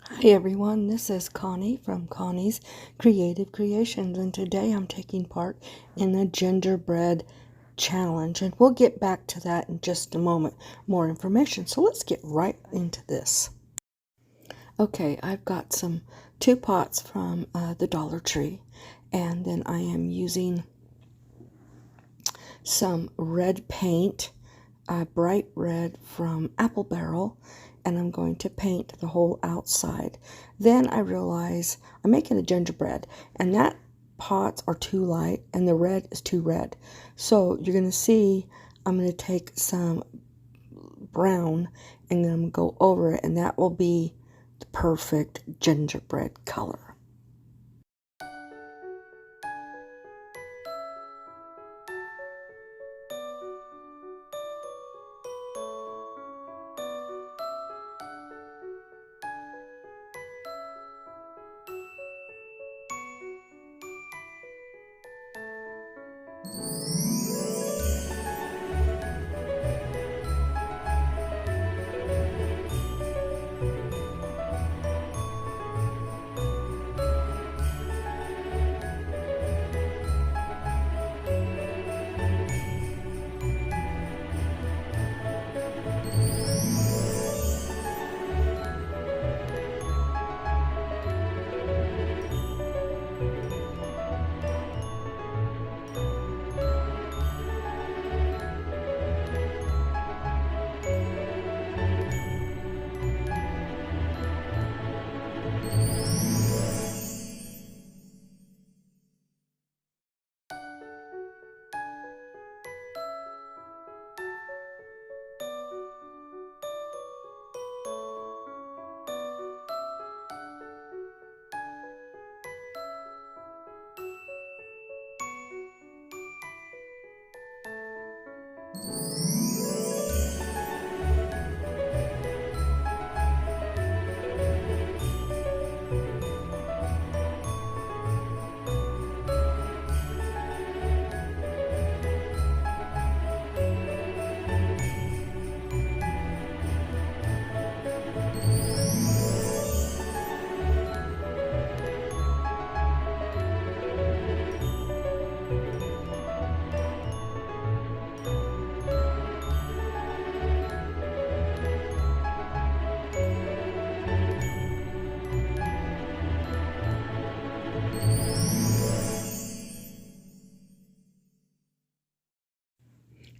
Hi everyone, this is Connie from Connie's Creative Creations, and today I'm taking part in the gingerbread challenge, and we'll get back to that in just a moment. More information, so let's get right into this. Okay, I've got two pots from the Dollar Tree, and then I am using some red paint, bright red from Applebarrel, and I'm going to paint the whole outside. Then I realize I'm making a gingerbread, and that pots are too light and the red is too red. So you're going to see I'm going to take some brown and then I'm going to go over it, and that will be the perfect gingerbread color.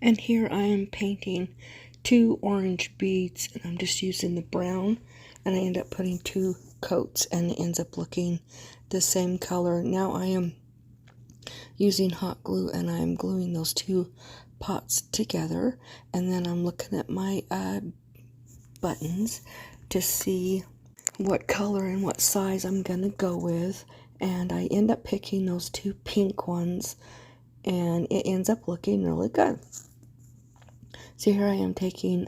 And here I am painting two orange beads, and I'm just using the brown, and I end up putting two coats and it ends up looking the same color. Now I am using hot glue and I'm gluing those two pots together, and then I'm looking at my buttons to see what color and what size I'm gonna go with, and I end up picking those two pink ones, and it ends up looking really good. So here I am taking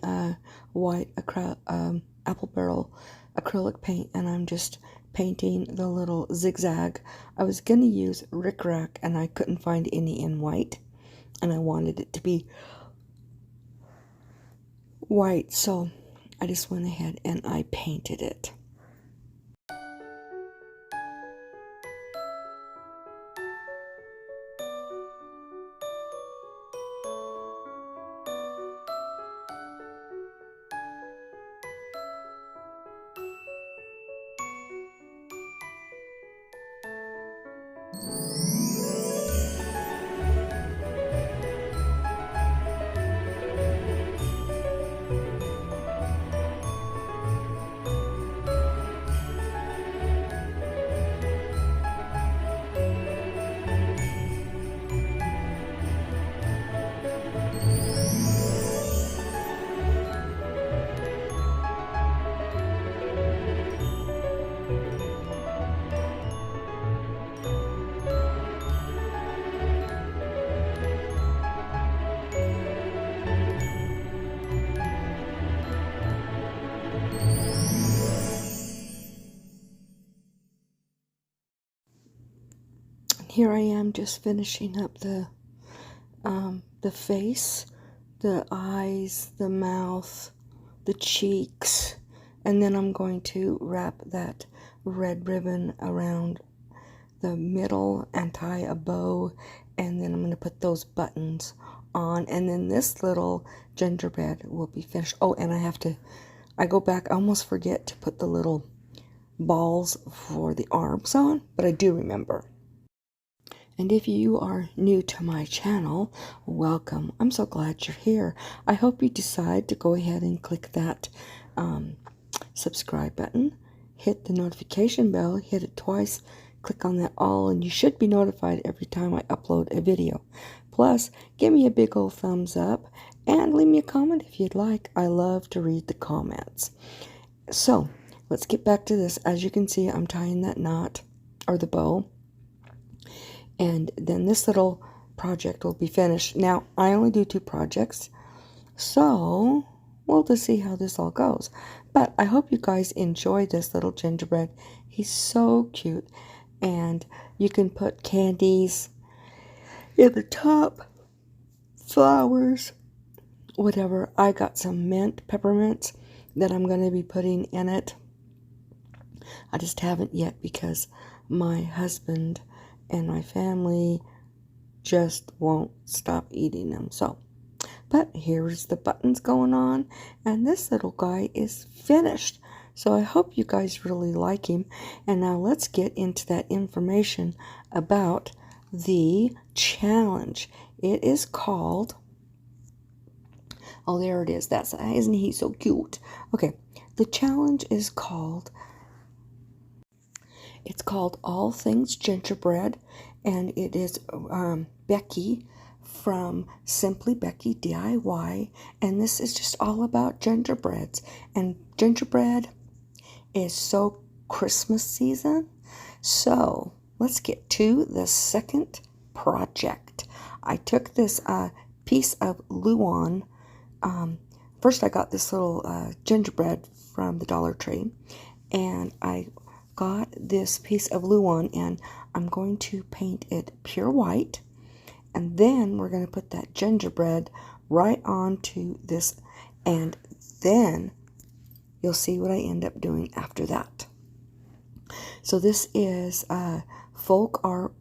white Applebarrel acrylic paint, and I'm just painting the little zigzag. I was going to use rickrack and I couldn't find any in white, and I wanted it to be white, so I just went ahead and I painted it. Here I am just finishing up the face, the eyes, the mouth, the cheeks, And then I'm going to wrap that red ribbon around the middle and tie a bow, and then I'm going to put those buttons on, and then this little gingerbread will be finished. Oh, and I go back, I almost forget to put the little balls for the arms on, but I do remember. And if you are new to my channel, welcome. I'm so glad you're here. I hope you decide to go ahead and click that subscribe button, hit the notification bell, hit it twice, click on that all, and you should be notified every time I upload a video. Plus, give me a big old thumbs up and leave me a comment if you'd like. I love to read the comments. So, let's get back to this. As you can see, I'm tying that knot, or the bow, and then this little project will be finished. Now, I only do 2 projects, so we'll just see how this all goes. But I hope you guys enjoy this little gingerbread. He's so cute, and you can put candies in the top, flowers, whatever. I got some mint peppermints that I'm going to be putting in it. I just haven't yet because my husband and my family just won't stop eating them. So, but here's the buttons going on, and this little guy is finished. So I hope you guys really like him. And now let's get into that information about the challenge. It is called, oh, there it is. Isn't he so cute? Okay, the challenge is called, it's called All Things Gingerbread, and it is Becky from Simply Becky DIY, and this is just all about gingerbreads. And gingerbread is so Christmas season. So let's get to the second project. I took this piece of Luan. First I got this little gingerbread from the Dollar Tree, and I got this piece of Luan, and I'm going to paint it pure white, and then we're going to put that gingerbread right onto this, and then you'll see what I end up doing after that. So this is folk art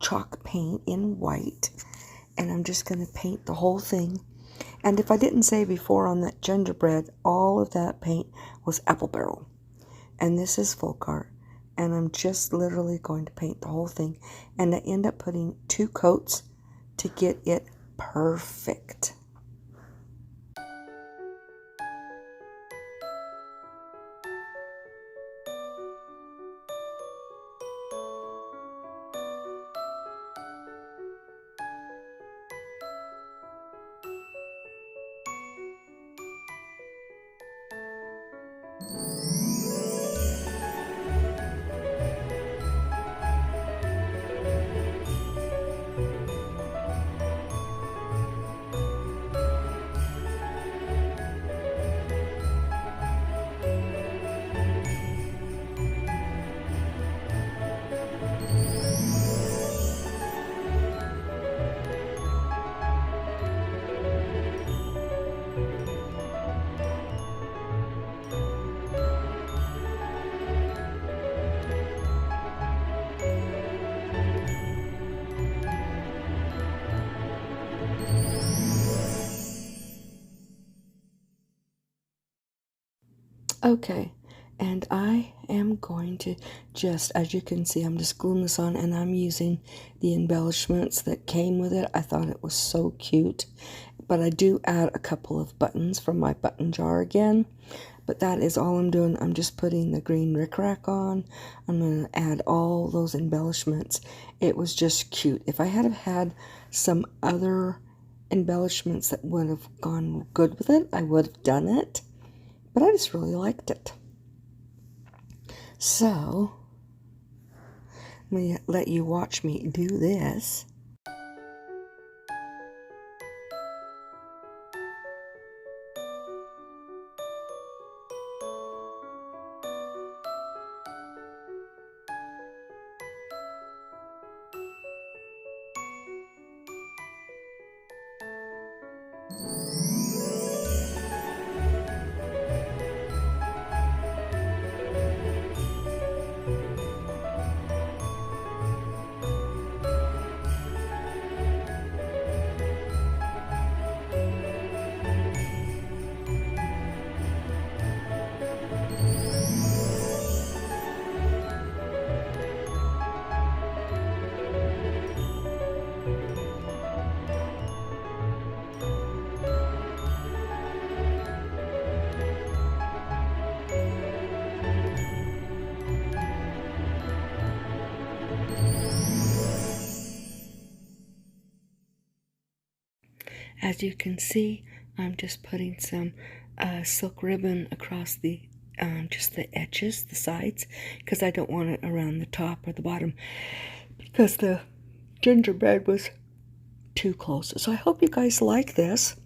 chalk paint in white, and I'm just going to paint the whole thing. And if I didn't say before, on that gingerbread, all of that paint was applebarrel. And this is folk art, and I'm just literally going to paint the whole thing, and I end up putting 2 coats to get it perfect. Okay, and I am going to just, as you can see, I'm just gluing this on, and I'm using the embellishments that came with it. I thought it was so cute, but I do add a couple of buttons from my button jar again, but that is all I'm doing. I'm just putting the green rickrack on. I'm going to add all those embellishments. It was just cute. If I had had some other embellishments that would have gone good with it, I would have done it. But I just really liked it. So, let me let you watch me do this. As you can see, I'm just putting some silk ribbon across the just the edges, the sides, because I don't want it around the top or the bottom, because the gingerbread was too close. So I hope you guys like this.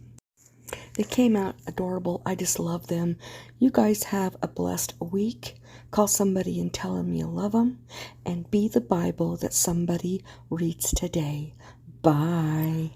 They came out adorable. I just love them. You guys have a blessed week. Call somebody and tell them you love them. And be the Bible that somebody reads today. Bye.